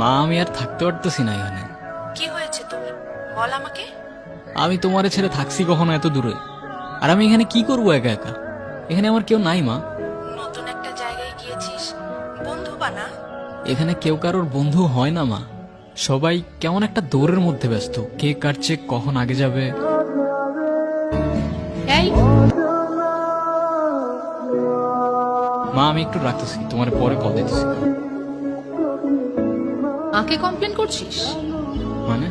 মা আমি আর থাকতে পারতেছি না এখানে। কি হয়েছে তোর, বল আমাকে। আমি তোমারে ছেড়ে থাকছি কখনো এত দূরে? আর আমি এখানে কি করবো একা একা? এখানে আমার কেউ নাই মা। নতুন একটা জায়গায় গিয়েছিস, বন্ধু বানা। এখানে কেউ কারোর বন্ধু হয় না মা। সবাই কেমন একটা দৌড়ের মধ্যে ব্যস্ত, কে কাটছে কখন আগে যাবে। এই মা আমি একটু রাখতেছি, তোমার পরে কল দিতেছি। মাকে কমপ্লেন করছিস? মানে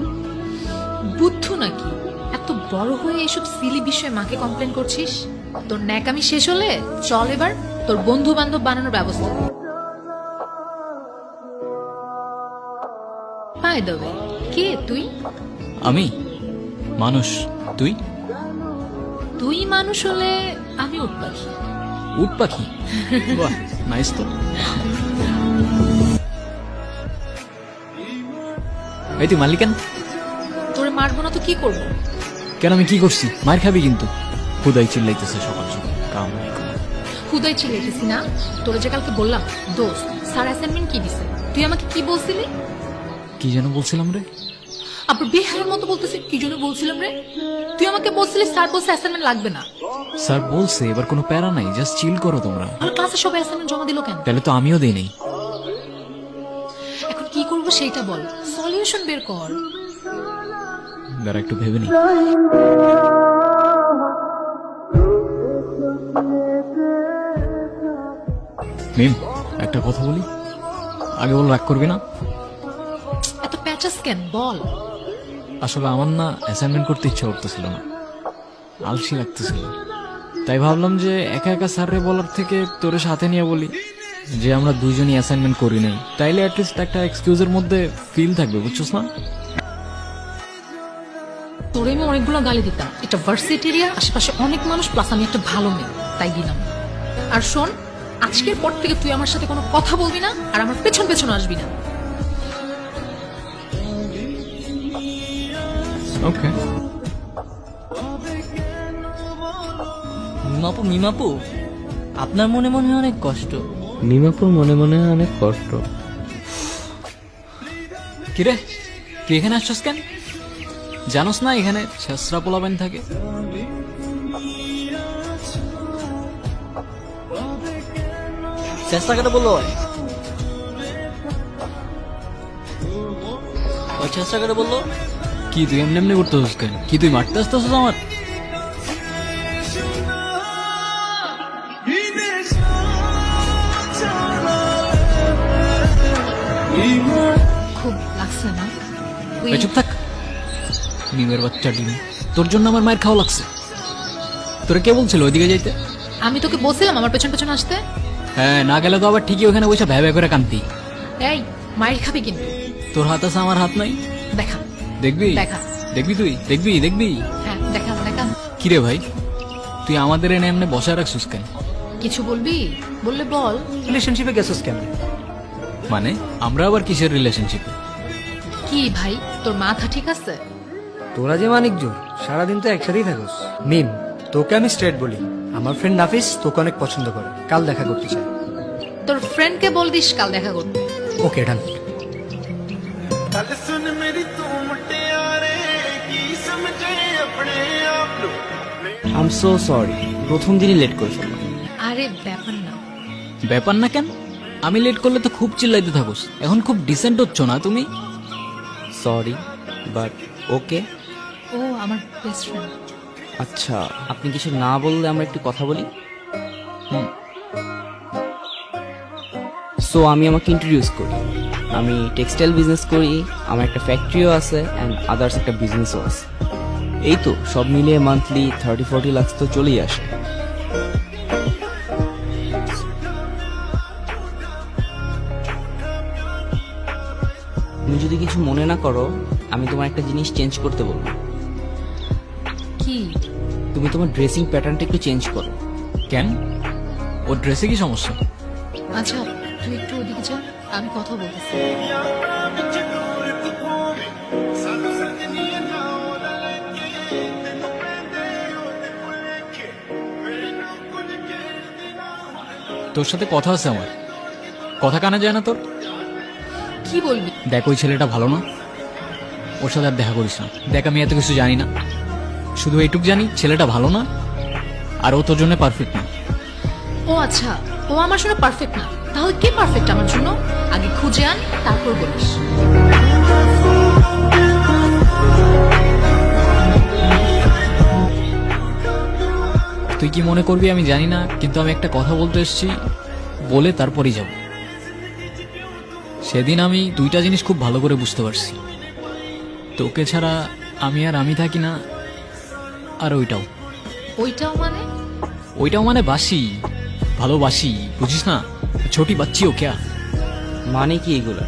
বুদ্ধ নাকি? এত বড় হয়ে এসব সিলি বিষয়ে মাকে কমপ্লেন করছিস? তোর ন্যাকামি শেষ হলে চল এবার তোর বন্ধু বান্ধব বানানোর ব্যবস্থা কর। বাই দ্য ওয়ে, কে তুই? আমি মানুষ, তুই? তুই মানুষ হলে আমি উট পাখি। উট পাখি? বাহ, নাইস তো। এই তুই মালিক কেন? তোরে মারবো না তো কি করবো? কেন আমি কি করছি? মার খাবি কিন্তু। খুদাই চিল্লাইতেছে সকাল সকাল, কাম নাই কোনো। হুদাই চিল্লাইতেছি না? তোরে যে কালকে বললাম দোস্ত স্যার অ্যাসাইনমেন্ট কি দিছে, তুই আমাকে কি বলছিলি? কি যেন বলছিলাম রে? আবার বেহায়ের মতো বলতেছি কি জন্য বলছিলাম রে? তুই আমাকে বলছিলি স্যার বলছে অ্যাসাইনমেন্ট লাগবে না। স্যার বলছে এবার কোনো প্যারা নাই, জাস্ট চিল করো তোমরা। আর ক্লাসে সবাই অ্যাসাইনমেন্ট জমা দিল কেন? তাহলে তো আমিও দেই নাই। এখন কি করবো সেইটা বল, সলিউশন বের কর। দাঁড়া একটু ভেবে নি। মিম একটা কথা বলি, আগে বল, রাগ করবি না? এত প্যাচাস কেন বল। আসলে আমার না অ্যাসাইনমেন্ট করতে ইচ্ছা করতেছিল না, আলসি লাগতেছিল। তাই ভাবলাম যে একা একা স্যাররে বলার থেকে তোরে সাথে নিয়ে বলি যে আমরা দুইজনই অ্যাসাইনমেন্ট করি নাই, তাইলে অ্যাটলিস্ট একটা এক্সকিউজের মধ্যে ফিল থাকবে, বুঝছস না? তোরে আমি অনেকগুলো গালি দিতাম, এটা ভার্সিটি এরিয়া, আশেপাশে অনেক মানুষ, প্লাস আমি একটা ভালো মেয়ে, তাই দিলাম। আর শোন, আজকের পর থেকে তুই আমার সাথে কোনো কথা বলবি না আর আমার পেছন পেছন আসবি না। ওকে। মিমাপু, আপনার মনে মনে হয় অনেক কষ্ট। মিমাপুর মনে মনে অনেক কষ্ট। কিরে তুই এখানে আসছস কেন? জানোস না এখানে ছেসরা পোলাবেন থাকে? চেষ্টা করে বললো ওই চেষ্টা করে বললো। কি তুই এমনি এমনি করতেছিস কেন? কি তুই মারতে আসতেছিস আমার? খুব লাগছে না? এই চুপ থাক, মিমের বাচ্চা ডিম। তোর জন্য আমার মায়ের খাওয়া লাগছে। তোরা কে বলছিল ওইদিকে যাইতে? আমি তোকে বলছিলাম আমার পেছন পেছন আসতে। হ্যাঁ, না গেলে তো আবার ঠিকই ওখানে বসে ভ্যা ভ্যা করে কান্তি। এই মাইর খাবি কিন্তু। তোর হাত আছে, আমার হাত নাই। দেখা দেখবি দেখা। দেখবি তুই দেখবি দেখবি। হ্যাঁ দেখা দেখা। কিরে ভাই, তুই আমাদের এনে এমনি বসায় রাখছিস কেন? কিছু বলবি? বললে বল। রিলেশনশিপে গেছিস কেন? মানে আমরা আবার কিসের রিলেশনশিপ? কি ভাই, তোর মাথা ঠিক আছে? তোরা যে মানিক জোর, সারাদিন তো একসাথেই থাকোস। মিম, তোকে আমি স্ট্রেট বলি, আমার ফ্রেন্ড নাফিস তোকে অনেক পছন্দ করে, কাল দেখা করতে চাই। তোর ফ্রেন্ডকে বল দিস কাল দেখা করতে। ওকে ডান। ਗੱਲ ਸੁਣ ਮੇਰੀ ਤੂੰ ਮੁਟਿਆਰੇ ਕੀ ਸਮਝੇ ਆਪਣੇ ਆਪ ਨੂੰ আই এম সো সরি, প্রথম দিনই লেট করে ফেললাম। আরে ব্যাপার না। ব্যাপার না কেন? আমি লেট করলে তো খুব চিল্লাইতে থাকোস। এখন খুব ডিসেন্ট হচ্ছ না তুমি? সরি বাট ওকে। ও আমার বেস্ট ফ্রেন্ড। আচ্ছা, আপনি কিছু না বললে আমরা একটু কথা বলি। সো আমি আমাকে ইন্ট্রোডিউস করি। আমি টেক্সটাইল বিজনেস করি, আমার একটা ফ্যাক্টরিও আছে অ্যান্ড আদার্স একটা বিজনেসও আছে। এই তো সব মিলিয়ে মান্থলি 30-40 লাখ তো চলেই আসে। তুমি যদি কিছু মনে না করো, আমি তোমার একটা জিনিস চেঞ্জ করতে বলবো। কি? তুমি তোমার ড্রেসিং প্যাটার্নটা একটু চেঞ্জ করো। কেন? ওর ড্রেসে কি সমস্যা? আচ্ছা তুই একটু ওদিকে যা, আমি কথা বলতেছি। ਯਾਰਾਂ ਵਿੱਚ ਦੂਰ ਤੂੰ ਹੋਵੇਂ ਸਾਨੂੰ ਸਜਣੀਆਂ ਜਾਓ ਨਾ ਲੈ ਕੇ ਤੈਨੂੰ ਪੈਂਦੇ ਉਹਦੇ ਭੁਲੇਖੇ ਮੇਰੇ ਨਾਲ ਕੁਝ ਕਹਿ ਦੇਣਾ তোর সাথে কথা আছে আমার, কথা কানে যায় না তোর? কি বলবি? দেখ ওই ছেলেটা ভালো না, ওর সাথে আর দেখা করিস না। দেখ আমি এত কিছু জানি না, শুধু এইটুক জানি ছেলেটা ভালো না, আর ও তোর জন্য পারফেক্ট না। ও আচ্ছা, ও আমার জন্য পারফেক্ট না, তাহলে কে পারফেক্ট আমার জন্য? আগে খুঁজে আন, তারপর বলিস। তুই কি মনে করবি আমি জানি না, কিন্তু আমি একটা কথা বলতে এসেছি, বলে তারপরই যাব। সেদিন আমি দুইটা জিনিস খুব ভালো করে বুঝতে পারছি, তোকে ছাড়া আমি আর আমি থাকি না, আর ওইটাও ওইটাও মানে? বাসি, ভালোবাসি, বুঝিস না? ছোটি বাচ্চি ও ক্যা? মানে কি এগুলা?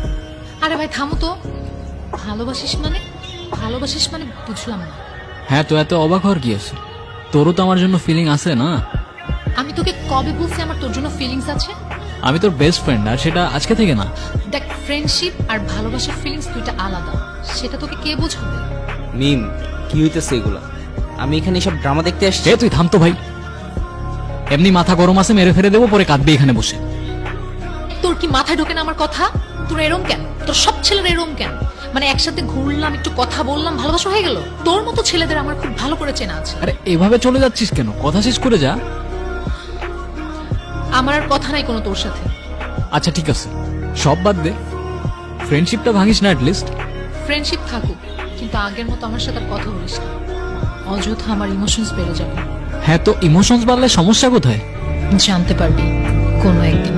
আরে ভাই থামো তো। ভালোবাসিস মানে বুঝলাম না। হ্যাঁ, তো এত অবাক হওয়ার কি আছে? তোরও তো আমার জন্য ফিলিং আছে না? আমি তোকে কবে বলছি আমার তোর জন্য ফিলিংস আছে? আমি তোর বেস্ট ফ্রেন্ড, আর সেটা আজকে থেকে না। দেখ, ফ্রেন্ডশিপ আর ভালোবাসার ফিলিংস দুইটা আলাদা, সেটা তোকে কে বোঝাবে? মিম, কি হইতেছে এগুলা? আমি এখানে সব ড্রামা দেখতে আসছি। তুই থাম তো ভাই, এমনি মাথা গরম আছে, মেরে ফেলে দেবো, পরে কাঁদবে এখানে বসে। তোর কি মাথায় ঢোকে না আমার কথা? তোর এরম কেন? তোর সব ছেলেরা এরম কেন? মানে একসাথে ঘুরলাম, একটু কথা বললাম, ভালোবাসা হয়ে গেল? তোর মতো ছেলেদের আমার খুব ভালো করে চেনা আছে। আরে এভাবে চলে যাচ্ছিস কেন? কথা শেষ করে যা। আমার আর কথা নাই কোনো তোর সাথে। আচ্ছা ঠিক আছে, সব বাদ দে, ফ্রেন্ডশিপটা ভাঙিস না অ্যাটলিস্ট। ফ্রেন্ডশিপ থাকুক, কিন্তু আগের মতো আমার সাথে আর কথা বলিস না। অযথা আমার ইমোশনস বেড়ে যাবে। হ্যাঁ, তো ইমোশনস বাড়লে সমস্যা কোথায়? জানতে পারবি কোনো একদিন।